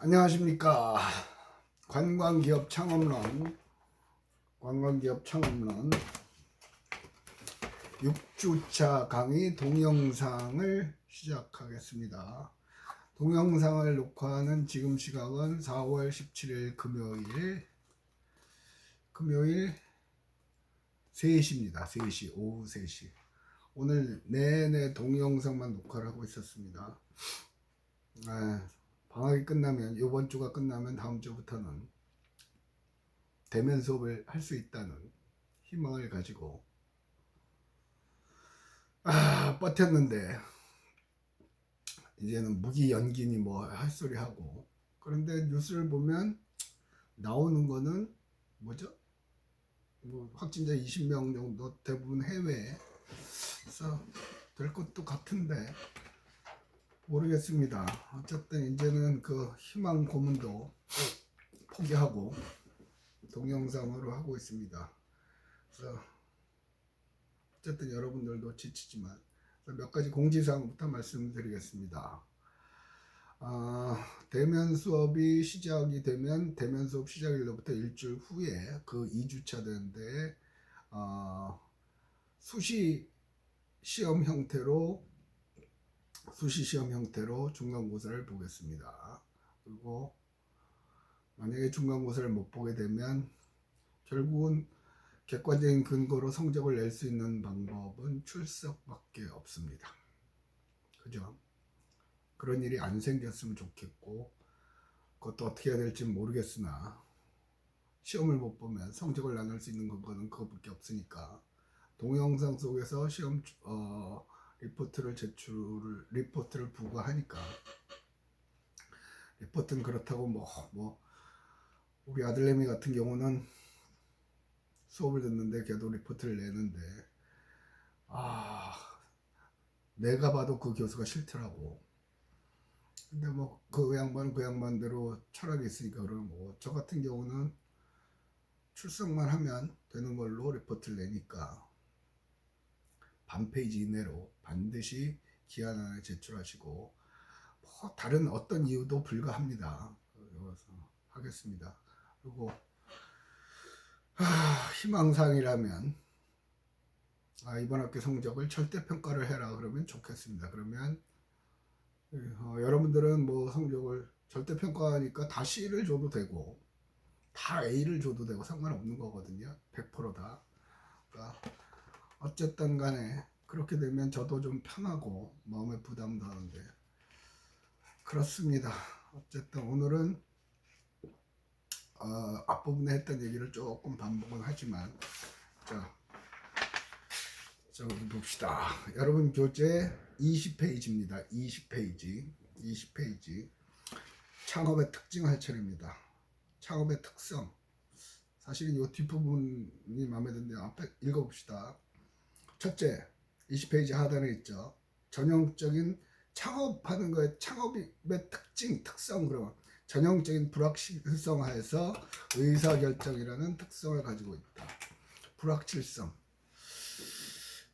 안녕하십니까. 관광기업 창업론 6주차 강의 동영상을 시작하겠습니다. 동영상을 녹화하는 지금 시각은 4월 17일 금요일 3시입니다. 3시, 오후 3시. 오늘 내내 동영상만 녹화를 하고 있었습니다. 방학이 끝나면, 이번 주가 끝나면 다음 주부터는 대면 수업을 할 수 있다는 희망을 가지고 버텼는데, 이제는 무기연기니 뭐 할 소리 하고. 그런데 뉴스를 보면 나오는 거는 뭐죠? 뭐 확진자 20명 정도, 대부분 해외에서 될 것도 같은데 모르겠습니다. 어쨌든 이제는 그 희망 고문도 포기하고 동영상으로 하고 있습니다. 그래서 어쨌든 여러분들도 지치지만 몇 가지 공지사항부터 말씀드리겠습니다. 대면 수업이 시작이 되면 대면 수업 시작일로부터 일주일 후에 그 2주차 되는데 수시 시험 형태로 중간고사를 보겠습니다. 그리고 만약에 중간고사를 못 보게 되면 결국은 객관적인 근거로 성적을 낼 수 있는 방법은 출석밖에 없습니다. 그죠? 그런 일이 안 생겼으면 좋겠고, 그것도 어떻게 해야 될지 모르겠으나 시험을 못 보면 성적을 나눌 수 있는 근거는 그것밖에 없으니까 동영상 속에서 시험 리포트를 부과하니까, 리포트는 그렇다고 뭐 우리 아들내미 같은 경우는 수업을 듣는데 걔도 리포트를 내는데 내가 봐도 그 교수가 싫더라고. 근데 뭐 그 양반은 그 양반대로 철학이 있으니까 그러는 거고, 저 같은 경우는 출석만 하면 되는 걸로 리포트를 내니까 반 페이지 이내로 반드시 기한 안에 제출하시고, 뭐 다른 어떤 이유도 불가합니다. 그래서 하겠습니다. 그리고 희망사항이라면 이번 학기 성적을 절대평가를 해라 그러면 좋겠습니다. 그러면 여러분들은 뭐 성적을 절대평가하니까 다 C를 줘도 되고 다 A를 줘도 되고 상관없는 거거든요. 100% 다. 그러니까 어쨌든 간에 그렇게 되면 저도 좀 편하고 마음에 부담도 하는데 그렇습니다. 어쨌든 오늘은 앞부분에 했던 얘기를 조금 반복은 하지만, 자 어디 봅시다. 여러분 교재 20페이지입니다. 20페이지 창업의 특징 할 차례입니다. 창업의 특성. 사실은 이 뒷부분이 마음에 드는데 앞에 읽어봅시다. 첫째, 20페이지 하단에 있죠. 전형적인 창업하는 거에 창업의 특성. 그러면 전형적인 불확실성 하에서 의사결정이라는 특성을 가지고 있다. 불확실성.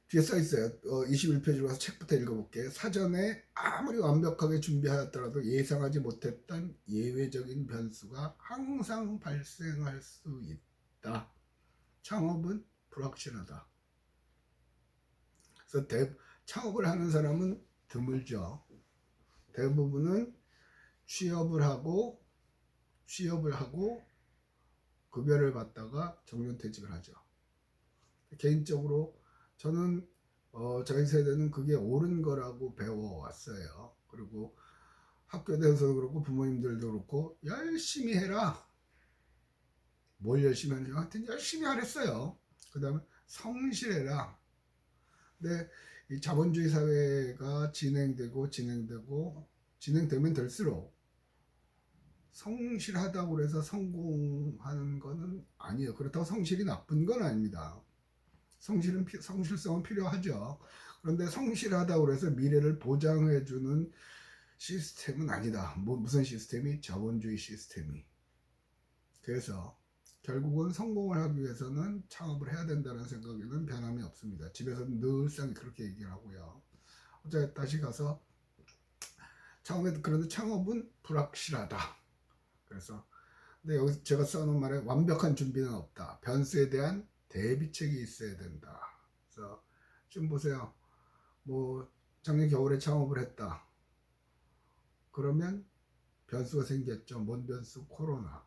뒤에 써 있어요. 21페이지로 가서 책부터 읽어볼게요. 사전에 아무리 완벽하게 준비하였더라도 예상하지 못했던 예외적인 변수가 항상 발생할 수 있다. 창업은 불확실하다. 그래서 창업을 하는 사람은 드물죠. 대부분은 취업을 하고 급여를 받다가 정년퇴직을 하죠. 개인적으로 저는 저희 세대는 그게 옳은 거라고 배워왔어요. 그리고 학교 다녀서도 그렇고 부모님들도 그렇고 열심히 해라. 뭘 열심히 하는지 하여튼 열심히 하랬어요. 그 다음에 성실해라. 근데 이 자본주의 사회가 진행되면 될수록 성실하다고 해서 성공하는 거는 아니에요. 그렇다고 성실이 나쁜 건 아닙니다. 성실성은 필요하죠. 그런데 성실하다고 해서 미래를 보장해주는 시스템은 아니다. 무슨 시스템이? 자본주의 시스템이. 그래서 결국은 성공을 하기 위해서는 창업을 해야 된다는 생각에는 변함이 없습니다. 집에서는 늘상 그렇게 얘기를 하고요. 어제 다시 가서 그런데 창업은 불확실하다. 그래서 근데 여기 제가 써놓은 말에 완벽한 준비는 없다. 변수에 대한 대비책이 있어야 된다. 그래서 지금 보세요. 뭐 작년 겨울에 창업을 했다. 그러면 변수가 생겼죠. 뭔 변수? 코로나.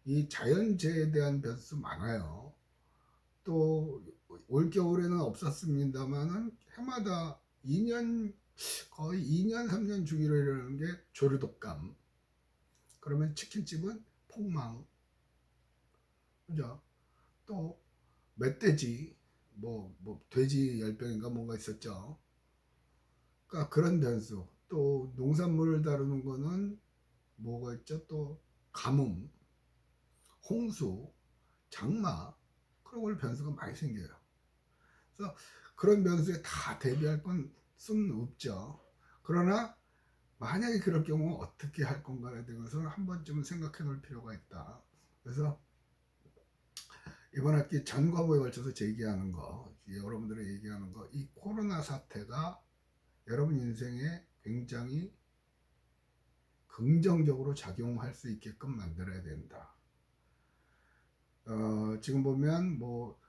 이 자연재해에 대한 변수 많아요. 또 올겨울에는 없었습니다만은 해마다 2년 거의 2년 3년 주기로 이러는 게 조류독감. 그러면 치킨집은 폭망. 그죠? 또 멧돼지 뭐 돼지 열병인가 뭔가 있었죠. 그러니까 그런 변수. 또 농산물을 다루는 거는 뭐가 있죠? 또 가뭄, 홍수, 장마 그런 걸 변수가 많이 생겨요. 그래서 그런 변수에 다 대비할 건 수는 없죠. 그러나 만약에 그럴 경우 어떻게 할 건가에 대해서 한 번쯤은 생각해 놓을 필요가 있다. 그래서 이번 학기 전 과목에 걸쳐서 제기하는 거, 여러분들이 얘기하는 거, 이 코로나 사태가 여러분 인생에 굉장히 긍정적으로 작용할 수 있게끔 만들어야 된다. 지금 보면 뭐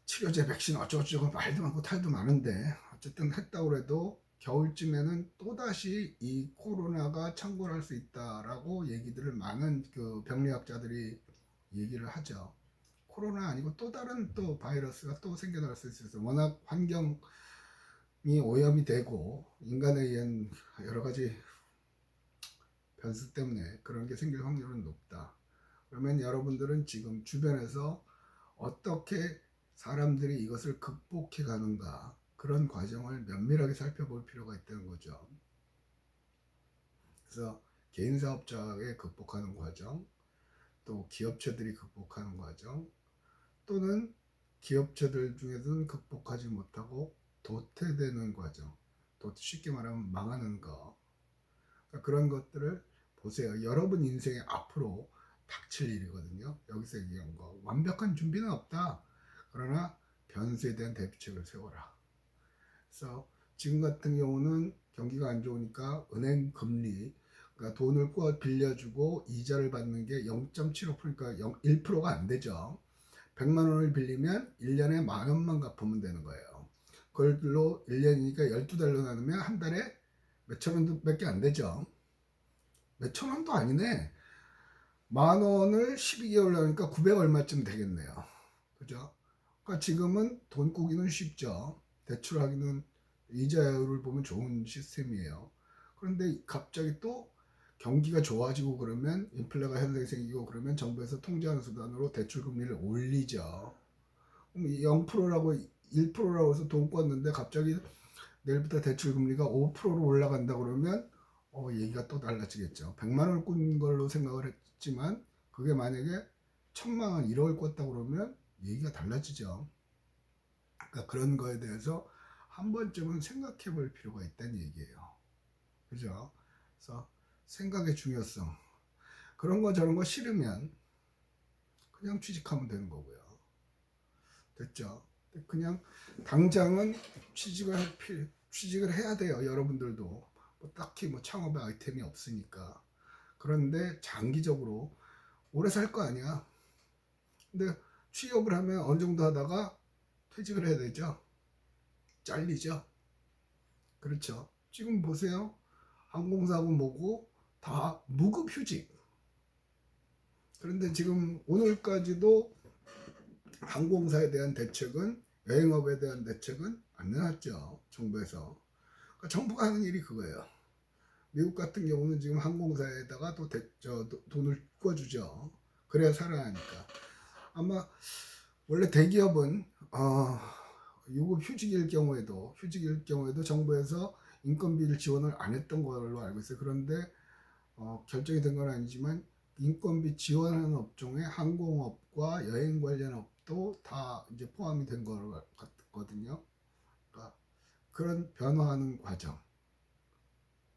치료제, 백신 어쩌고저쩌고 말도 많고 탈도 많은데 어쨌든 했다고 해도 겨울쯤에는 또다시 이 코로나가 창궐할 수 있다라고 얘기들을 많은 그 병리학자들이 얘기를 하죠. 코로나 아니고 또 다른 또 바이러스가 또 생겨날 수 있어서 워낙 환경이 오염이 되고 인간에 의한 여러 가지 변수 때문에 그런 게 생길 확률은 높다. 그러면 여러분들은 지금 주변에서 어떻게 사람들이 이것을 극복해 가는가 그런 과정을 면밀하게 살펴볼 필요가 있다는 거죠. 그래서 개인 사업자의 극복하는 과정, 또 기업체들이 극복하는 과정, 또는 기업체들 중에서는 극복하지 못하고 도태되는 과정, 또 쉽게 말하면 망하는 거, 그러니까 그런 것들을 보세요. 여러분 인생에 앞으로 닥칠 일이거든요. 여기서 얘기한 거 완벽한 준비는 없다. 그러나 변수에 대한 대비책을 세워라. 그래서 지금 같은 경우는 경기가 안 좋으니까 은행 금리, 그러니까 돈을 꾸어 빌려주고 이자를 받는 게 0.75%니까 1%가 안 되죠. 100만 원을 빌리면 1년에 만 원만 갚으면 되는 거예요. 그걸로 1년이니까 12달러 나누면 한 달에 몇천 원밖에 안 되죠. 몇천 원도 아니네. 만 원을 12개월 나니까 900 얼마쯤 되겠네요. 그죠? 그러니까 지금은 돈 꾸기는 쉽죠. 대출하기는 이자율을 보면 좋은 시스템이에요. 그런데 갑자기 또 경기가 좋아지고 그러면 인플레가 현상이 생기고 그러면 정부에서 통제하는 수단으로 대출 금리를 올리죠. 0%라고 1%라고 해서 돈 꿨는데 갑자기 내일부터 대출 금리가 5%로 올라간다 그러면 얘기가 또 달라지겠죠. 100만 원을 꾼 걸로 생각을 했지만 그게 만약에 1000만 원 1억을 꿨다 그러면 얘기가 달라지죠. 그러니까 그런 거에 대해서 한 번쯤은 생각해 볼 필요가 있다는 얘기예요. 그죠? 그래서 생각의 중요성. 그런 거 저런 거 싫으면 그냥 취직하면 되는 거고요. 됐죠? 그냥 당장은 취직을 해야 돼요. 여러분들도 뭐 딱히 뭐 창업의 아이템이 없으니까. 그런데 장기적으로 오래 살 거 아니야. 근데 취업을 하면 어느 정도 하다가 퇴직을 해야 되죠. 잘리죠. 그렇죠. 지금 보세요. 항공사고 뭐고 다 무급휴직. 그런데 지금 오늘까지도 항공사에 대한 대책은, 여행업에 대한 대책은 안 내놨죠. 정부에서. 그러니까 정부가 하는 일이 그거예요. 미국 같은 경우는 지금 항공사에다가 또 돈을 꿔주죠. 그래야 살아나니까. 아마 원래 대기업은 유급 휴직일 경우에도 정부에서 인건비를 지원을 안 했던 걸로 알고 있어요. 그런데 결정이 된 건 아니지만 인건비 지원하는 업종에 항공업과 여행 관련 업도 다 이제 포함이 된 거 같거든요. 그러니까 그런 변화하는 과정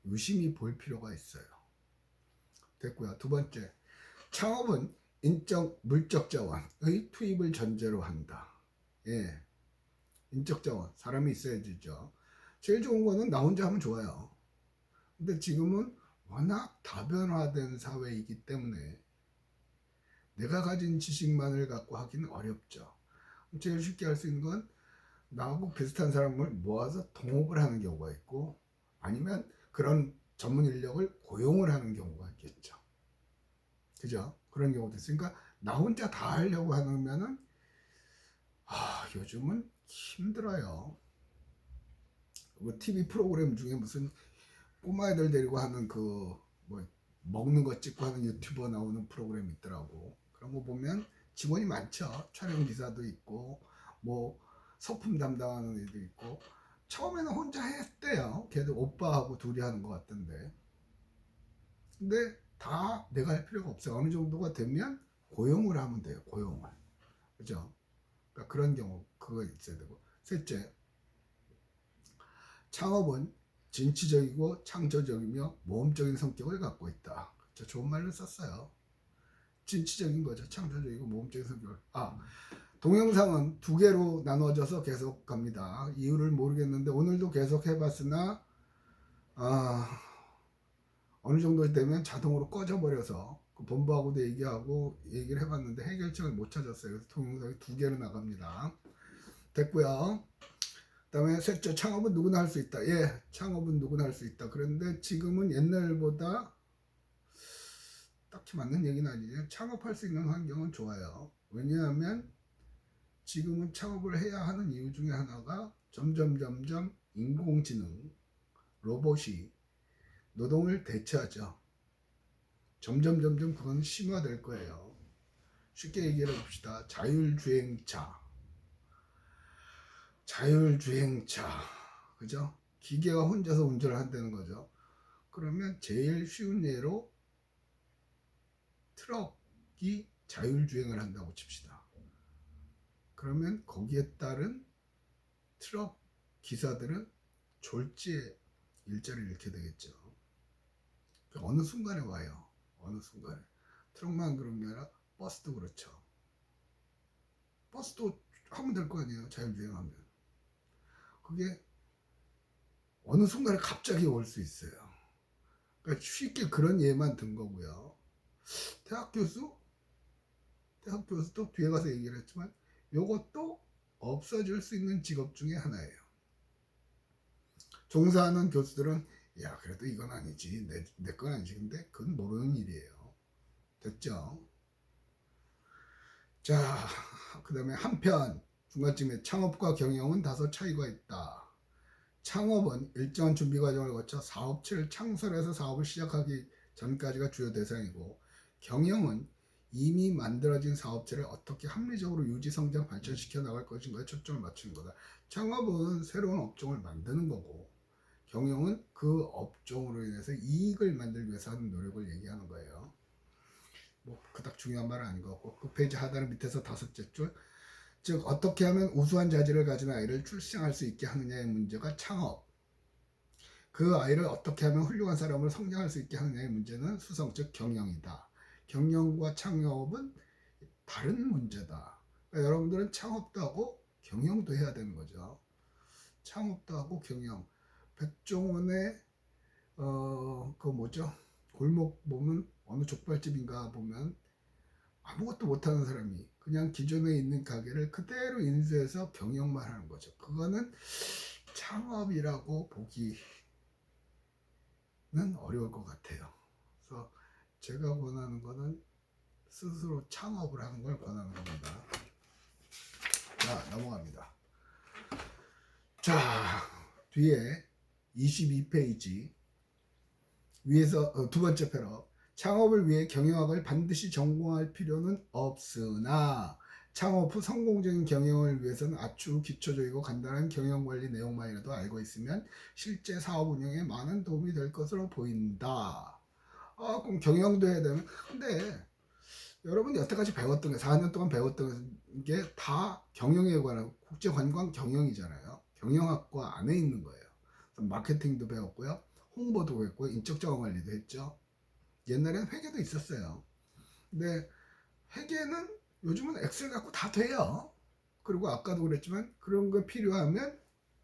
유심히 볼 필요가 있어요. 됐고요. 두 번째, 창업은 인적 물적 자원의 투입을 전제로 한다. 예, 인적 자원 사람이 있어야 되죠. 제일 좋은 거는 나 혼자 하면 좋아요. 근데 지금은 워낙 다변화된 사회이기 때문에 내가 가진 지식만을 갖고 하기는 어렵죠. 제일 쉽게 할 수 있는 건 나하고 비슷한 사람을 모아서 동업을 하는 경우가 있고, 아니면 그런 전문 인력을 고용을 하는 경우가 있겠죠. 그죠? 그런 경우도 있으니까 나 혼자 다 하려고 하면은 요즘은 힘들어요. 뭐 TV 프로그램 중에 무슨 꼬마 애들 데리고 하는 뭐 먹는 거 찍고 하는 유튜버 나오는 프로그램 있더라고. 그런 거 보면 직원이 많죠. 촬영 기사도 있고 뭐 소품 담당하는 애도 있고. 처음에는 혼자 했대요. 걔들 오빠하고 둘이 하는 것 같던데. 근데 다 내가 할 필요가 없어요. 어느 정도가 되면 고용을 하면 돼요. 고용을. 그죠? 그러니까 그런 경우 그거 있어야 되고. 셋째, 창업은 진취적이고 창조적이며 모험적인 성격을 갖고 있다. 그렇죠? 좋은 말로 썼어요. 진취적인 거죠. 창조적이고 모험적인 성격을. 동영상은 두 개로 나눠져서 계속 갑니다. 이유를 모르겠는데 오늘도 계속 해봤으나 어느 정도 되면 자동으로 꺼져버려서 그 본부하고도 얘기를 해봤는데 해결책을 못 찾았어요. 그래서 동영상이 두 개로 나갑니다. 됐고요. 그 다음에 셋째, 창업은 누구나 할 수 있다. 예, 창업은 누구나 할 수 있다. 그런데 지금은 옛날보다 딱히 맞는 얘기는 아니죠. 창업할 수 있는 환경은 좋아요. 왜냐하면 지금은 창업을 해야 하는 이유 중에 하나가 점점 인공지능, 로봇이 노동을 대체하죠. 점점 그건 심화될 거예요. 쉽게 얘기해 봅시다. 자율주행차, 그죠? 기계가 혼자서 운전을 한다는 거죠. 그러면 제일 쉬운 예로 트럭이 자율주행을 한다고 칩시다. 그러면 거기에 따른 트럭 기사들은 졸지에 일자리를 잃게 되겠죠. 어느 순간에 와요. 어느 순간에. 트럭만 그런 게 아니라 버스도 그렇죠. 버스도 하면 될 거 아니에요. 자율주행하면. 그게 어느 순간에 갑자기 올 수 있어요. 그러니까 쉽게 그런 예만 든 거고요. 대학 교수도 뒤에 가서 얘기를 했지만 이것도 없어질 수 있는 직업 중에 하나예요. 종사하는 교수들은 야 그래도 이건 아니지, 내 건 아니지. 근데 그건 모르는 일이에요. 됐죠? 자, 그 다음에 한편 중간쯤에 창업과 경영은 다소 차이가 있다. 창업은 일정한 준비 과정을 거쳐 사업체를 창설해서 사업을 시작하기 전까지가 주요 대상이고, 경영은 이미 만들어진 사업체를 어떻게 합리적으로 유지, 성장, 발전시켜 나갈 것인가에 초점을 맞추는 거다. 창업은 새로운 업종을 만드는 거고, 경영은 그 업종으로 인해서 이익을 만들기 위해서 하는 노력을 얘기하는 거예요. 뭐 그닥 중요한 말은 아닌 것 같고, 그 페이지 하단의 밑에서 다섯째 줄, 즉 어떻게 하면 우수한 자질을 가진 아이를 출생할 수 있게 하느냐의 문제가 창업, 그 아이를 어떻게 하면 훌륭한 사람으로 성장할 수 있게 하느냐의 문제는 수성, 즉 경영이다. 경영과 창업은 다른 문제다. 그러니까 여러분들은 창업도 하고 경영도 해야 되는 거죠. 창업도 하고 경영. 백종원의 그 뭐죠? 골목 보면 어느 족발집인가 보면 아무것도 못하는 사람이 그냥 기존에 있는 가게를 그대로 인수해서 경영만 하는 거죠. 그거는 창업이라고 보기는 어려울 것 같아요. 그래서 제가 권하는 거는 스스로 창업을 하는 걸 권하는 겁니다. 자, 넘어갑니다. 자, 뒤에 22페이지 위에서 두 번째 패러, 창업을 위해 경영학을 반드시 전공할 필요는 없으나 창업 후 성공적인 경영을 위해서는 아주 기초적이고 간단한 경영관리 내용만이라도 알고 있으면 실제 사업 운영에 많은 도움이 될 것으로 보인다. 그럼 경영도 해야 되면, 근데 여러분이 여태까지 배웠던 게 4년 동안 배웠던 게 다 경영에 관한 국제관광 경영이잖아요. 경영학과 안에 있는 거예요. 마케팅도 배웠고요, 홍보도 했고, 인적자원 관리도 했죠. 옛날에는 회계도 있었어요. 근데 회계는 요즘은 엑셀 갖고 다 돼요. 그리고 아까도 그랬지만 그런 거 필요하면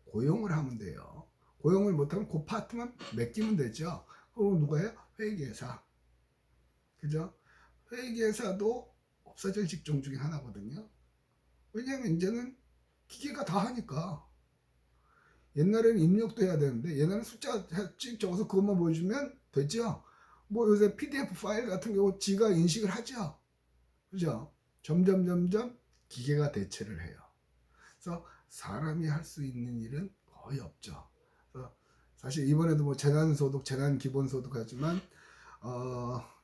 고용을 하면 돼요. 고용을 못하면 그 파트만 맡기면 되죠. 그럼 누가 해요? 회계사. 그죠? 회계사도 없어질 직종 중에 하나거든요. 왜냐하면 이제는 기계가 다 하니까. 옛날에는 입력도 해야 되는데 옛날에는 숫자 찍 적어서 그것만 보여주면 됐죠. 뭐 요새 PDF 파일 같은 경우 지가 인식을 하죠. 그죠? 점점 기계가 대체를 해요. 그래서 사람이 할 수 있는 일은 거의 없죠. 그래서 사실 이번에도 뭐 재난소득, 재난기본소득 하지만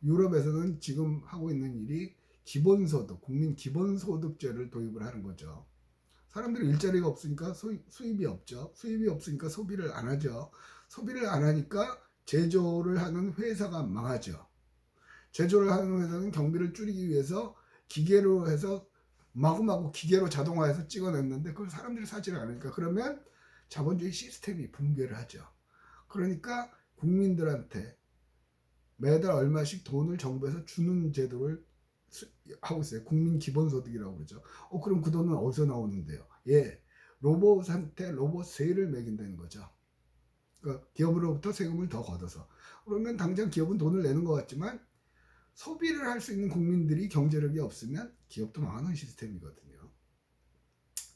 유럽에서는 지금 하고 있는 일이 기본소득, 국민 기본소득제를 도입을 하는 거죠. 사람들이 일자리가 없으니까 수입이 없죠. 수입이 없으니까 소비를 안 하죠. 소비를 안 하니까 제조를 하는 회사가 망하죠. 제조를 하는 회사는 경비를 줄이기 위해서 기계로 해서 마구마구 기계로 자동화해서 찍어냈는데 그걸 사람들이 사지를 않으니까 그러면 자본주의 시스템이 붕괴를 하죠. 그러니까 국민들한테 매달 얼마씩 돈을 정부에서 주는 제도를 하고 있어요. 국민기본소득이라고 그러죠. 그럼 그 돈은 어디서 나오는데요? 예, 로봇한테 로봇 세를 매긴다는 거죠. 그러니까 기업으로부터 세금을 더 걷어서. 그러면 당장 기업은 돈을 내는 것 같지만 소비를 할 수 있는 국민들이 경제력이 없으면 기업도 망하는 시스템이거든요.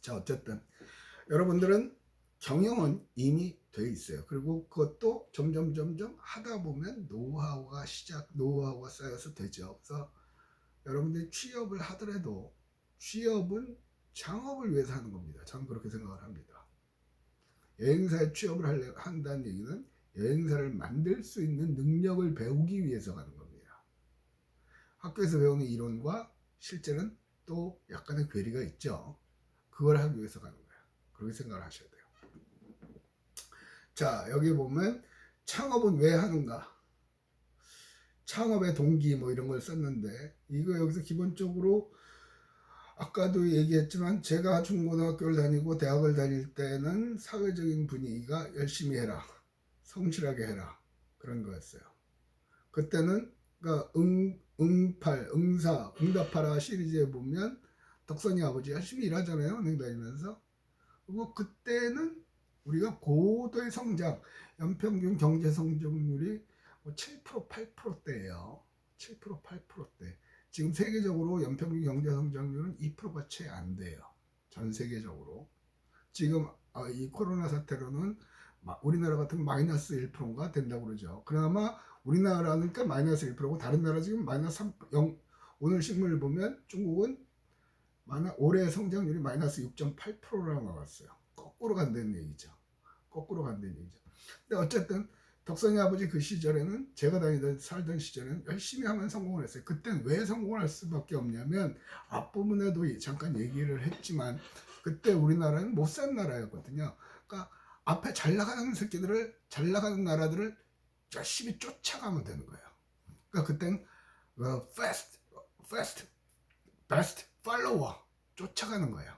자, 어쨌든 여러분들은 경영은 이미 돼 있어요. 그리고 그것도 점점 하다 보면 노하우가 쌓여서 되죠. 그래서 여러분들이 취업을 하더라도 취업은 창업을 위해서 하는 겁니다. 저는 그렇게 생각을 합니다. 여행사에 취업을 한다는 얘기는 여행사를 만들 수 있는 능력을 배우기 위해서 가는 겁니다. 학교에서 배우는 이론과 실제는 또 약간의 괴리가 있죠. 그걸 하기 위해서 가는 거예요. 그렇게 생각을 하셔야 돼요. 자, 여기 보면 창업은 왜 하는가? 창업의 동기 뭐 이런 걸 썼는데 이거 여기서 기본적으로 아까도 얘기했지만 제가 중고등학교를 다니고 대학을 다닐 때는 사회적인 분위기가 열심히 해라, 성실하게 해라 그런 거였어요. 그때는 그러니까 응답하라 시리즈에 보면 덕선이 아버지 열심히 일하잖아요. 은행 다니면서. 그리고 그때는 우리가 고도의 성장, 연평균 경제 성장률이 7% 8%대예요. 7% 8%대. 지금 세계적으로 연평균 경제 성장률은 2%가 채 안 돼요. 전 세계적으로. 지금 이 코로나 사태로는 우리나라 같은 마이너스 1%가 된다고 그러죠. 그나마 우리나라니까 마이너스 1%고 다른 나라 지금 마이너스 3, 0, 오늘 신문을 보면 중국은 올해 성장률이 마이너스 6.8%라고 나왔어요. 거꾸로 간다는 얘기죠. 거꾸로 간다는 얘기죠. 근데 어쨌든 덕선이 아버지 그 시절에는 제가 살던 시절에는 열심히 하면 성공을 했어요. 그때는 왜 성공을 할 수밖에 없냐면 앞부분에도 잠깐 얘기를 했지만 그때 우리나라는 못 산 나라였거든요. 그러니까 앞에 잘 나가는 나라들을 열심히 쫓아가면 되는 거예요. 그러니까 그땐 fast, best, follower 쫓아가는 거예요.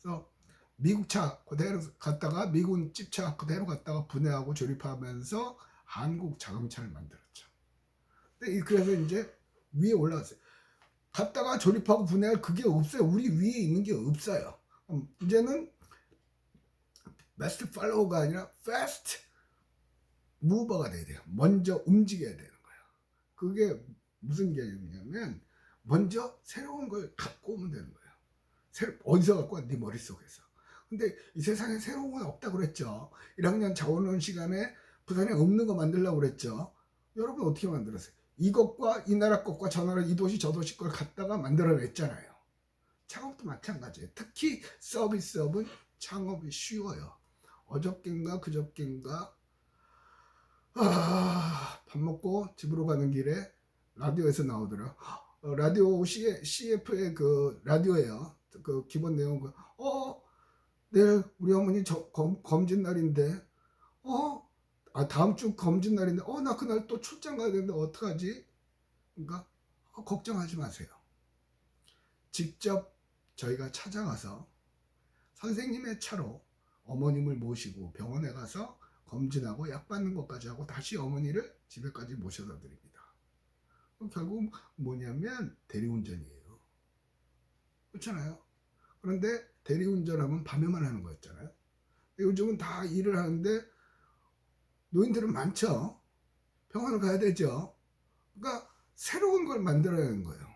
그래서 미국 차 그대로 갔다가 미군 찝차 그대로 갔다가 분해하고 조립하면서 한국 자동차를 만들었죠. 그래서 이제 위에 올라갔어요. 갔다가 조립하고 분해할 그게 없어요. 우리 위에 있는 게 없어요. 이제는 베스트 팔로우가 아니라 패스트 무버가 돼야 돼요. 먼저 움직여야 되는 거예요. 그게 무슨 개념이냐면 먼저 새로운 걸 갖고 오면 되는 거예요. 어디서 갖고 와? 네 머릿속에서. 근데 이 세상에 새로운 건 없다고 그랬죠. 1학년 자원론 시간에 부산에 없는 거 만들려고 그랬죠. 여러분 어떻게 만들었어요? 이것과 이 나라 것과 저 나라 이 도시 저 도시 걸 갖다가 만들어냈잖아요. 창업도 마찬가지예요. 특히 서비스업은 창업이 쉬워요. 어저껜가 그저껜가 밥 먹고 집으로 가는 길에 라디오에서 나오더라. 라디오 CF의 그 라디오예요. 그 기본 내용 내일 우리 어머니 검진 날인데 다음 주 검진 날인데 나 그날 또 출장 가야 되는데 어떡하지? 그러니까 걱정하지 마세요. 직접 저희가 찾아가서 선생님의 차로 어머님을 모시고 병원에 가서 검진하고 약 받는 것까지 하고 다시 어머니를 집에까지 모셔다 드립니다. 결국 뭐냐면 대리운전이에요. 그렇잖아요. 그런데 대리운전하면 밤에만 하는 거였잖아요. 요즘은 다 일을 하는데 노인들은 많죠. 병원을 가야 되죠. 그러니까 새로운 걸 만들어내는 거예요.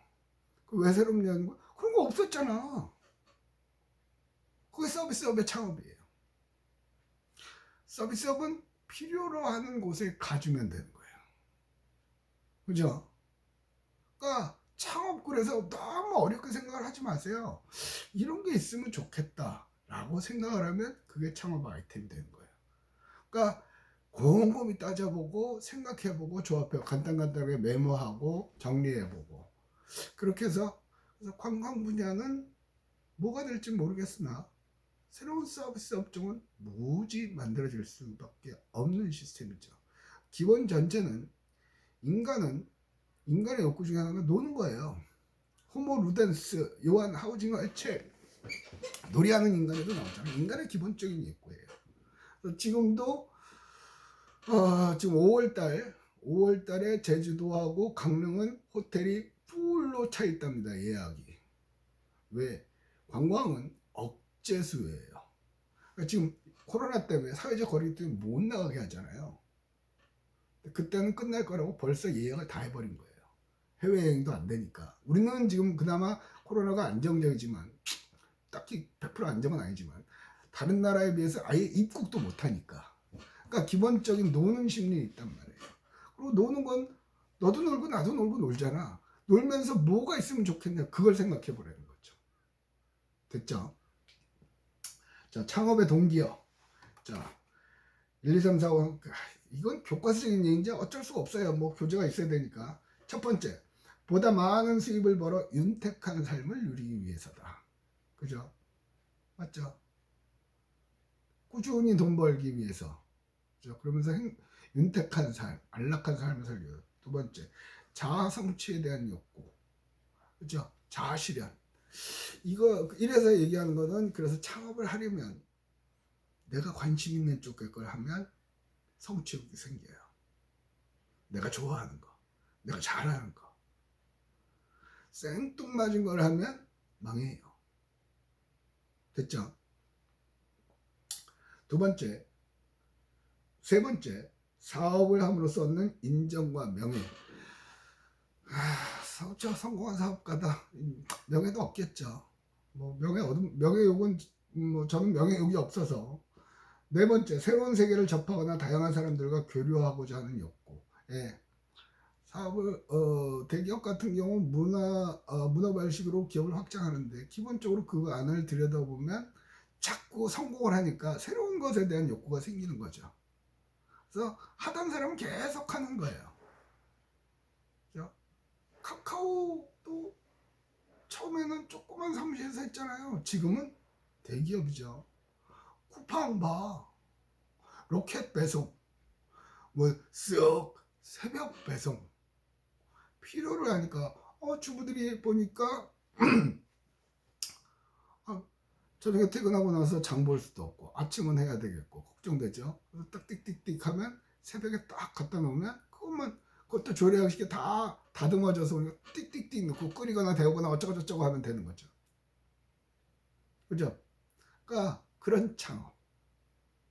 왜 새롭냐는 거? 그런 거 없었잖아. 그게 서비스업의 창업이에요. 서비스업은 필요로 하는 곳에 가주면 되는 거예요. 그죠? 그러니까 창업 그래서 너무 어렵게 생각을 하지 마세요. 이런 게 있으면 좋겠다라고 생각을 하면 그게 창업 아이템이 되는 거예요. 그러니까 곰곰이 따져보고 생각해보고 조합해 간단하게 메모하고 정리해보고 그렇게 해서 그래서 관광 분야는 뭐가 될지 모르겠으나 새로운 서비스 업종은 무지 만들어질 수밖에 없는 시스템이죠. 기본 전제는 인간의 욕구 중에 하나가 노는 거예요. 호모 루덴스 요한 하우징어의 책 놀이하는 인간에도 나오잖아요. 인간의 기본적인 욕구예요. 지금도 지금 5월달에 제주도하고 강릉은 호텔이 풀로 차 있답니다. 예약이. 왜? 관광은 억제수예요. 그러니까 지금 코로나 때문에 사회적 거리 때문에 못 나가게 하잖아요. 그때는 끝날 거라고 벌써 예약을 다 해버린 거예요. 해외여행도 안 되니까. 우리는 지금 그나마 코로나가 안정적이지만 딱히 100% 안정은 아니지만 다른 나라에 비해서 아예 입국도 못하니까. 그러니까 기본적인 노는 심리 있단 말이에요. 그리고 노는 건 너도 놀고 나도 놀고 놀잖아. 놀면서 뭐가 있으면 좋겠냐 그걸 생각해 보라는 거죠. 됐죠? 자, 창업의 동기요. 자, 1, 2, 3, 4, 5 이건 교과서적인 얘기인지 어쩔 수가 없어요. 뭐 교재가 있어야 되니까. 첫 번째, 보다 많은 수입을 벌어 윤택한 삶을 누리기 위해서다. 그죠? 맞죠? 꾸준히 돈 벌기 위해서. 그죠? 그러면서 윤택한 삶, 안락한 삶을 살기 위해서. 두 번째, 자아 성취에 대한 욕구. 그죠? 자아 실현. 이래서 얘기하는 거는 그래서 창업을 하려면 내가 관심 있는 쪽의 걸 하면 성취욕이 생겨요. 내가 좋아하는 거, 내가 잘하는 거. 생뚱맞은 걸 하면 망해요. 됐죠? 세 번째, 사업을 함으로써 얻는 인정과 명예. 성공한 사업가다. 명예도 없겠죠. 뭐 명예욕은 뭐 저는 명예욕이 없어서. 네 번째, 새로운 세계를 접하거나 다양한 사람들과 교류하고자 하는 욕구. 예. 사업을 대기업 같은 경우 문어발식으로 기업을 확장하는데 기본적으로 그 안을 들여다보면 자꾸 성공을 하니까 새로운 것에 대한 욕구가 생기는 거죠. 그래서 하던 사람은 계속 하는 거예요. 그죠? 카카오도 처음에는 조그만 사무실에서 했잖아요. 지금은 대기업이죠. 쿠팡 봐. 로켓 배송. 뭐 쓱 새벽 배송. 필요를 하니까 주부들이 보니까 저녁에 퇴근하고 나서 장 볼 수도 없고 아침은 해야 되겠고 걱정되죠. 그래서 딱 띡띡띡 하면 새벽에 딱 갖다 놓으면 그것도 조리하기 쉽게 다 다듬어져서 우리가 띡띡띡 넣고 끓이거나 데우거나 어쩌고저쩌고 하면 되는 거죠. 그죠? 그러니까 그런 창업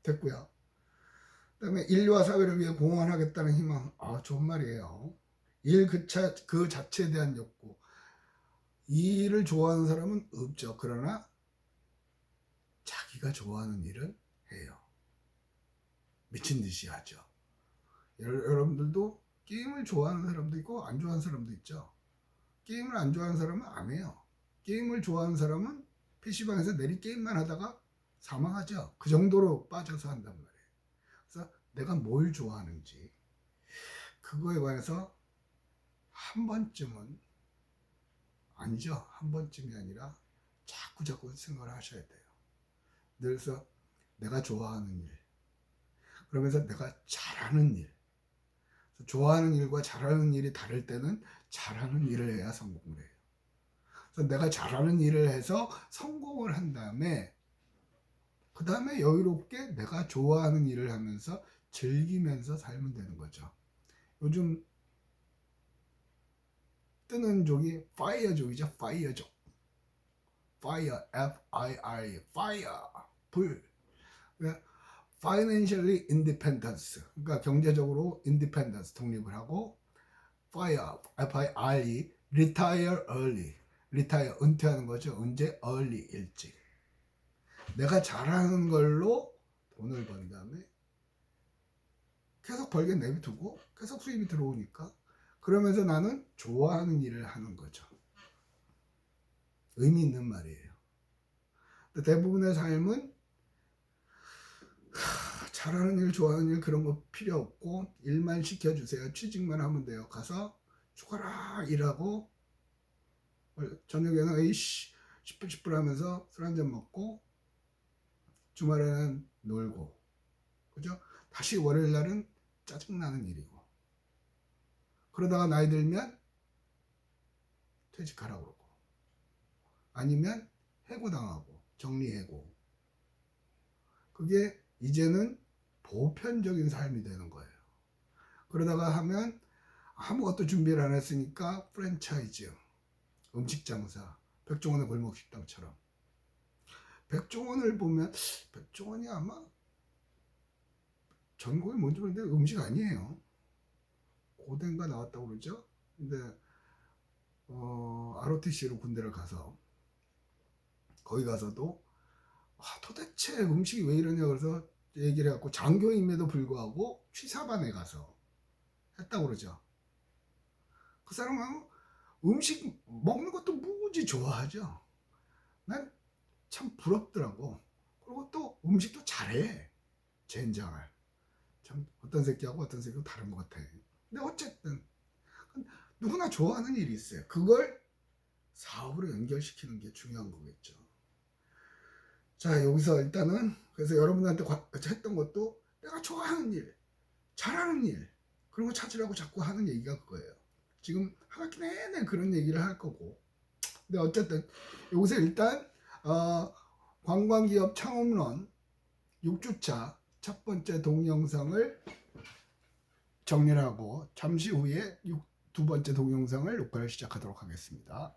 됐고요. 그 다음에 인류와 사회를 위해 공헌하겠다는 희망. 좋은 말이에요. 일 그 자체에 대한 욕구. 이 일을 좋아하는 사람은 없죠. 그러나 자기가 좋아하는 일을 해요. 미친 듯이 하죠. 여러분들도 게임을 좋아하는 사람도 있고 안 좋아하는 사람도 있죠. 게임을 안 좋아하는 사람은 안 해요. 게임을 좋아하는 사람은 PC방에서 내리 게임만 하다가 사망하죠. 그 정도로 빠져서 한단 말이에요. 그래서 내가 뭘 좋아하는지 그거에 관해서 한 번쯤은 아니죠. 한 번쯤이 아니라 자꾸 생각을 하셔야 돼요. 그래서 내가 좋아하는 일, 그러면서 내가 잘하는 일, 좋아하는 일과 잘하는 일이 다를 때는 잘하는 일을 해야 성공을 해요. 그래서 내가 잘하는 일을 해서 성공을 한 다음에 그 다음에 여유롭게 내가 좋아하는 일을 하면서 즐기면서 살면 되는 거죠. 요즘 뜨는 족이 파이어족이죠. 파이어족. Fire, F-I-R-E, Fire, 불. Financially independence, 그러니까 경제적으로 independence, 독립을 하고 fire, F-I-R-E, retire early. retire, 은퇴하는 거죠. 언제? early, 일찍. 내가 잘하는 걸로 돈을 번 다음에 계속 벌게 내비두고 계속 수입이 들어오니까 그러면서 나는 좋아하는 일을 하는 거죠. 의미 있는 말이에요. 대부분의 삶은 잘하는 일, 좋아하는 일 그런 거 필요 없고 일만 시켜주세요. 취직만 하면 돼요. 가서 죽어라 일하고 저녁에는 에이씨 10분 10분 하면서 술 한잔 먹고 주말에는 놀고 그죠? 다시 월요일 날은 짜증나는 일이고 그러다가 나이 들면 퇴직하라고 그러고 아니면 해고당하고 정리해고 그게 이제는 보편적인 삶이 되는 거예요. 그러다가 하면 아무것도 준비를 안 했으니까 프랜차이즈 음식 장사 백종원의 골목식당처럼 백종원을 보면 백종원이 아마 전공이 뭔지 모르는데 음식 아니에요. 고대인가 나왔다고 그러죠. 근데 ROTC로 군대를 가서 거기 가서도 도대체 음식이 왜 이러냐 그래서 얘기를 해갖고 장교임에도 불구하고 취사반에 가서 했다고 그러죠. 그 사람은 음식 먹는 것도 무지 좋아하죠. 난 참 부럽더라고. 그리고 또 음식도 잘해. 젠장을. 참 어떤 새끼하고 어떤 새끼하고 다른 것 같아. 근데 어쨌든 누구나 좋아하는 일이 있어요. 그걸 사업으로 연결시키는 게 중요한 거겠죠. 자 여기서 일단은 그래서 여러분한테 했던 것도 내가 좋아하는 일, 잘하는 일 그런 거 찾으라고 자꾸 하는 얘기가 그거예요. 지금 한 학기 내내 그런 얘기를 할 거고 근데 어쨌든 여기서 일단 관광기업 창업론 6주차 첫 번째 동영상을 정리를 하고 잠시 후에 두 번째 동영상을 녹화를 시작하도록 하겠습니다.